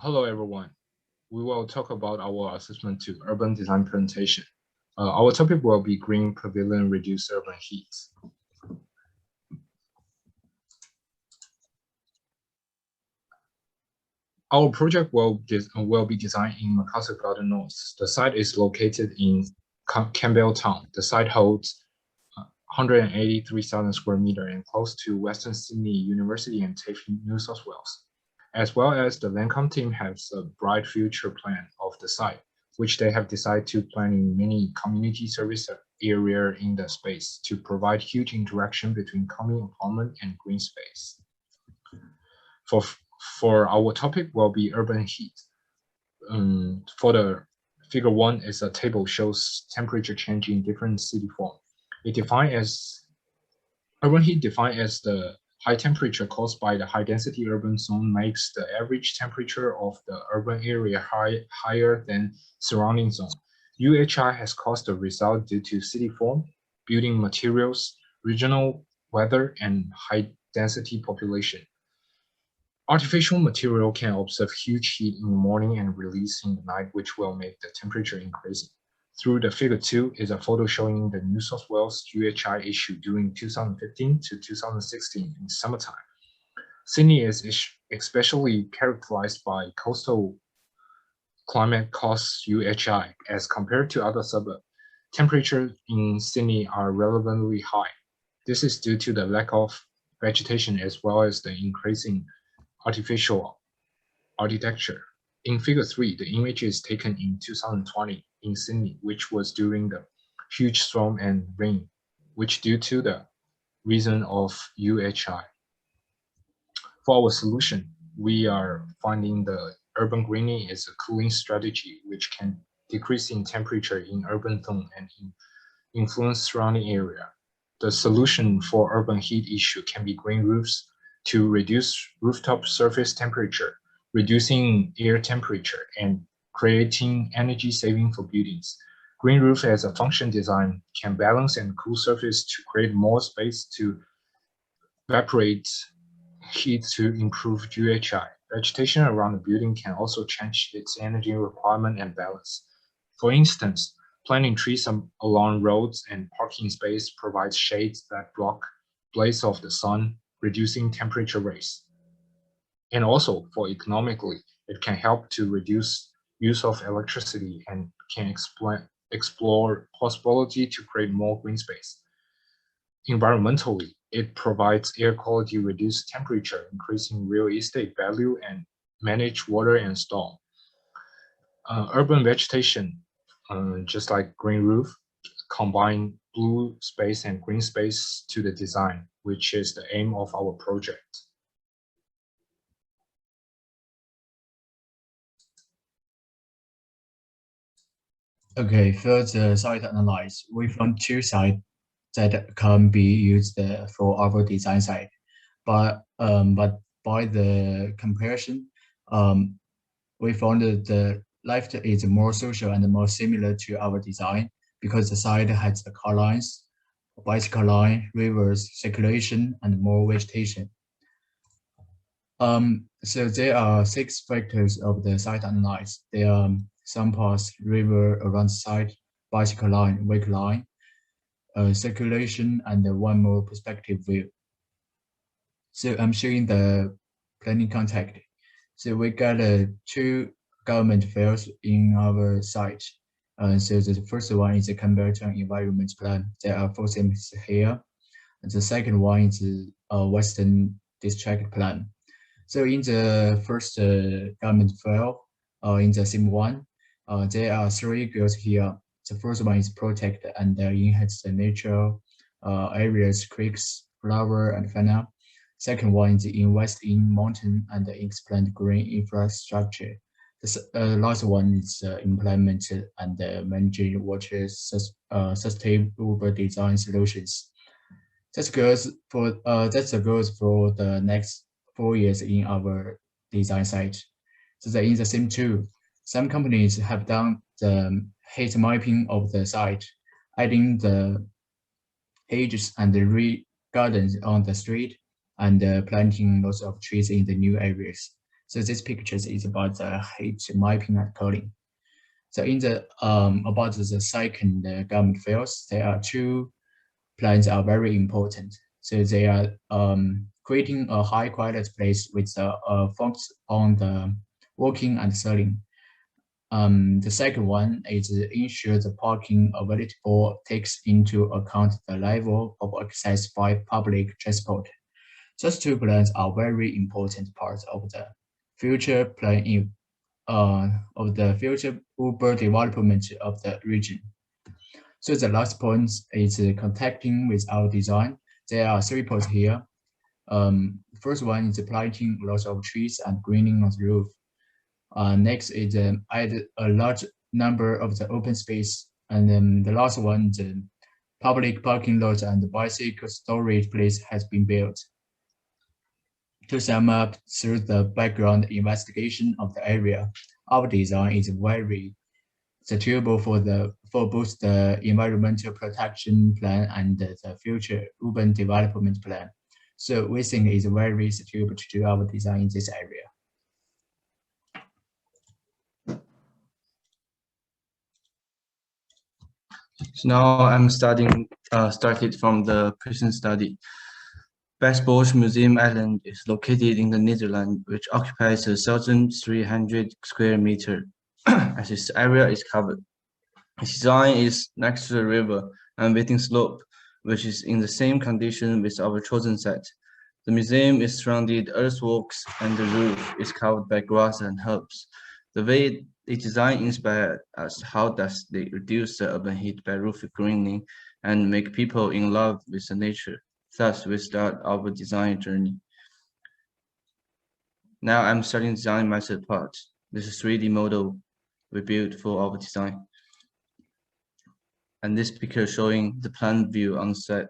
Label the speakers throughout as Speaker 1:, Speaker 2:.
Speaker 1: Hello, everyone. We will talk about our assessment to urban design presentation. Our topic will be Green Pavilion Reduce Urban Heat. Our project will be designed in Makassar Garden North. The site is located in Campbelltown. The site holds 183,000 square meters and close to Western Sydney University and TAFE, New South Wales. As well as the Lancome team has a bright future plan of the site, which they have decided to plan in many community service area in the space to provide huge interaction between common apartment and green space. For our topic will be urban heat. For the figure 1 is a table shows temperature change in different city form. It defined as urban heat defined as the high temperature caused by the high density urban zone makes the average temperature of the urban area higher than surrounding zone. UHI has caused the result due to city form, building materials, regional weather, and high density population. Artificial material can observe huge heat in the morning and release in the night, which will make the temperature increasing. Through the figure 2 is a photo showing the New South Wales UHI issue during 2015 to 2016 in summertime. Sydney is especially characterized by coastal climate cause UHI as compared to other suburbs. Temperatures in Sydney are relatively high. This is due to the lack of vegetation as well as the increasing artificial architecture. In figure 3, the image is taken in 2020 in Sydney, which was during the huge storm and rain, which due to the reason of UHI. For our solution, we are finding the urban greening is a cooling strategy which can decrease in temperature in urban zone and influence surrounding area. The solution for urban heat issue can be green roofs to reduce rooftop surface temperature, reducing air temperature, and creating energy saving for buildings. Green roof as a function design can balance and cool surface to create more space to evaporate heat to improve UHI. Vegetation around the building can also change its energy requirement and balance. For instance, planting trees along roads and parking space provides shades that block blaze of the sun, reducing temperature rise. And also for economically, it can help to reduce use of electricity and can explore possibility to create more green space. Environmentally, it provides air quality, reduce temperature, increasing real estate value, and manage water and storm. Urban vegetation, just like green roof, combine blue space and green space to the design, which is the aim of our project.
Speaker 2: Okay, for the site analysis, we found two sites that can be used for our design site, but by the comparison, we found that the left is more social and more similar to our design because the site has the car lines, bicycle line, rivers, circulation, and more vegetation. So there are 6 factors of the site analysis. There are some paths, river around site, bicycle line, vehicle line, circulation, and one more perspective view. So I'm showing the planning contact. So we got 2 government files in our site. So the first one is the Campbelltown Environment Plan. There are 4 things here. And the second one is Western District Plan. So in the first government file, in the same one, there are 3 goals here. The first one is protect and enhance the natural areas, creeks, flower, and fauna. Second one is invest in mountain and expand green infrastructure. The last one is implement and manage water sustainable design solutions. That's the goals for the next 4 years in our design site. So in the same tool, some companies have done the heat mapping of the site, adding the hedges and the gardens on the street and planting lots of trees in the new areas. So this picture is about the heat mapping and cooling. So in the about the second government fields, there are two plans are very important. So they are creating a high quality place with a focus on the walking and selling. The second one is ensure the parking available takes into account the level of access by public transport. Those two plans are very important parts of the future plan of the future Uber development of the region. So the last point is contacting with our design. There are 3 points here. First one is planting lots of trees and greening on the roof. Next is add a large number of the open space. And then the last one, the public parking lot and the bicycle storage place has been built. To sum up, through the background investigation of the area, our design is very suitable for both the environmental protection plan and the future urban development plan. So we think it's very suitable to do our design in this area.
Speaker 3: So now I'm started from the present study. Besbosch Museum Island is located in the Netherlands, which occupies 1,300 square meters, as its area is covered. Its design is next to the river and wetting slope, which is in the same condition with our chosen site. The museum is surrounded earthworks and the roof is covered by grass and herbs. The way the design inspired us how does they reduce the urban heat by roof greening and make people in love with the nature. Thus, we start our design journey. Now I'm starting design my third part. This is 3D model we built for our design. And this picture showing the plan view on site.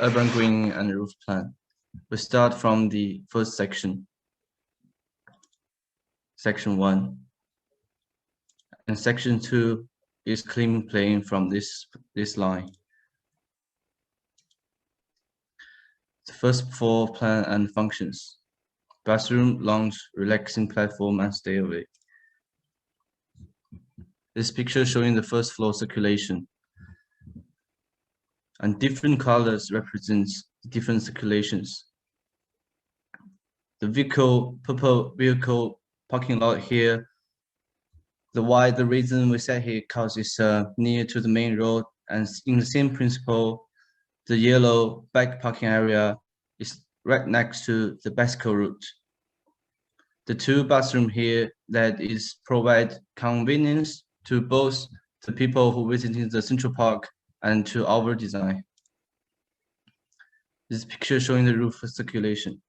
Speaker 3: Urban greening and roof plan. We start from the first section. Section 1. And section 2 is clean plane from this line. The first floor plan and functions. Bathroom, lounge, relaxing platform, and stairway. This picture showing the first floor circulation. And different colors represents different circulations. The purple vehicle parking lot here. The reason we set here because it's near to the main road, and in the same principle, the yellow back parking area is right next to the bicycle route. The two bathrooms here that is provide convenience to both the people who visiting the Central Park and to our design. This picture showing the roof circulation.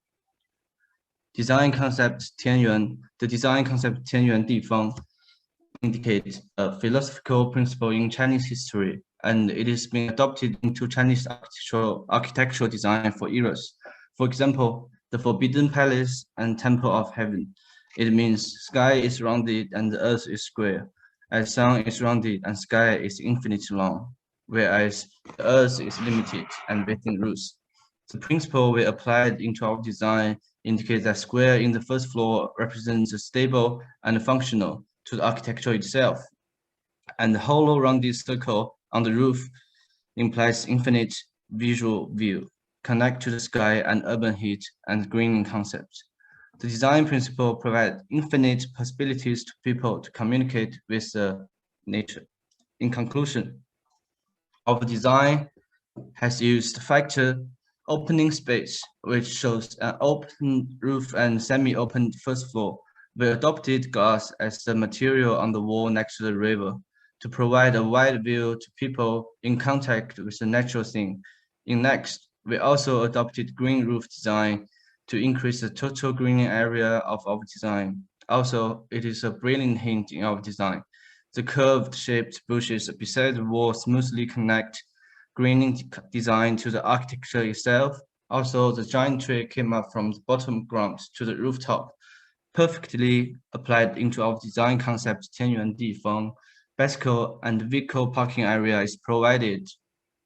Speaker 3: Design concept 天元. The design concept 天元地方 indicates a philosophical principle in Chinese history, and it is being adopted into Chinese architectural design for eras. For example, the Forbidden Palace and Temple of Heaven. It means sky is rounded and the earth is square, as sun is rounded and sky is infinitely long, whereas the earth is limited and within roots. The principle we applied into our design indicates that square in the first floor represents stable and functional to the architecture itself, and the hollow rounded circle on the roof implies infinite visual view, connect to the sky and urban heat and greening concept. The design principle provides infinite possibilities to people to communicate with nature. In conclusion, our design has used factor opening space, which shows an open roof and semi-open first floor. We adopted glass as the material on the wall next to the river to provide a wide view to people in contact with the natural scene. In next, we also adopted green roof design to increase the total greening area of our design. Also, it is a brilliant hint in our design. The curved shaped bushes beside the wall smoothly connect greening design to the architecture itself. Also, the giant tree came up from the bottom ground to the rooftop, perfectly applied into our design concept 天元地方. Bicycle and vehicle parking area is provided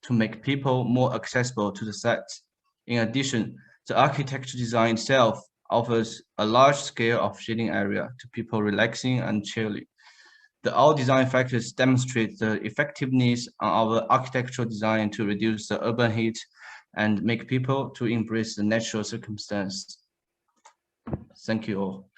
Speaker 3: to make people more accessible to the site. In addition, The architecture design itself offers a large scale of shading area to people relaxing and chilling. All design factors demonstrate the effectiveness on our architectural design to reduce the urban heat and make people to embrace the natural circumstance. Thank you all.